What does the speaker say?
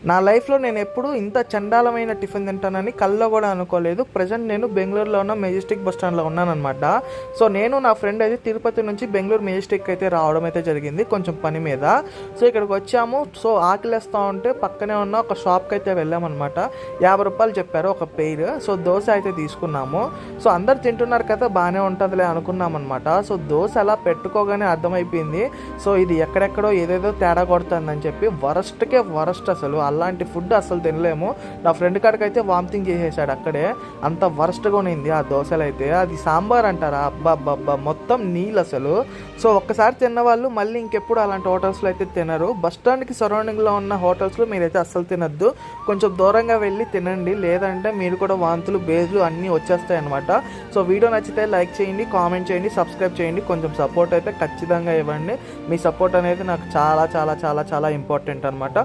నా లైఫ్లో నేను ఎప్పుడు ఇంత చండాలమైన టిఫిన్ తింటానని కల్లో కూడా అనుకోలేదు. ప్రజెంట్ నేను బెంగళూరులో ఉన్న మెజెస్టిక్ బస్ స్టాండ్లో ఉన్నానమాట. సో నేను నా ఫ్రెండ్ అయితే తిరుపతి నుంచి బెంగళూరు మెజెస్టిక్ అయితే రావడం అయితే జరిగింది కొంచెం పని మీద. సో ఇక్కడికి వచ్చాము. సో ఆకలిస్తూ ఉంటే పక్కనే ఉన్న ఒక షాప్కి అయితే వెళ్ళామన్నమాట. 50 రూపాయలు చెప్పారు ఒక పెయిర్. సో దోశ అయితే తీసుకున్నాము. సో అందరు తింటున్నారు కదా, బాగానే ఉంటుందిలే అనుకున్నాం అనమాట. సో దోశ అలా పెట్టుకోగానే అర్థమైపోయింది, సో ఇది ఎక్కడెక్కడో ఏదేదో తేడా కొడుతుందని చెప్పి. వరస్ట్కే వరస్ట్, అసలు అలాంటి ఫుడ్ అసలు తినలేము. నా ఫ్రెండ్ కాడికి అయితే వామిటింగ్ చేసేసాడు అక్కడే, అంత వరస్ట్గా ఉన్నింది ఆ దోశలు అయితే. అది సాంబార్ అంటారా, అబ్బా అబ్బా మొత్తం నీళ్ళు అసలు. సో ఒక్కసారి తిన్నవాళ్ళు మళ్ళీ ఇంకెప్పుడు అలాంటి హోటల్స్లో అయితే తినరు. బస్ స్టాండ్కి సరౌండింగ్లో ఉన్న హోటల్స్లో మీరైతే అస్సలు తినద్దు, కొంచెం దూరంగా వెళ్ళి తినండి, లేదంటే మీరు కూడా వాంతులు బేజులు అన్నీ వచ్చేస్తాయి అనమాట. సో వీడియో నచ్చితే లైక్ చేయండి, కామెంట్ చేయండి, సబ్స్క్రైబ్ చేయండి, కొంచెం సపోర్ట్ అయితే ఖచ్చితంగా ఇవ్వండి. మీ సపోర్ట్ అనేది నాకు చాలా చాలా చాలా చాలా ఇంపార్టెంట్ అనమాట.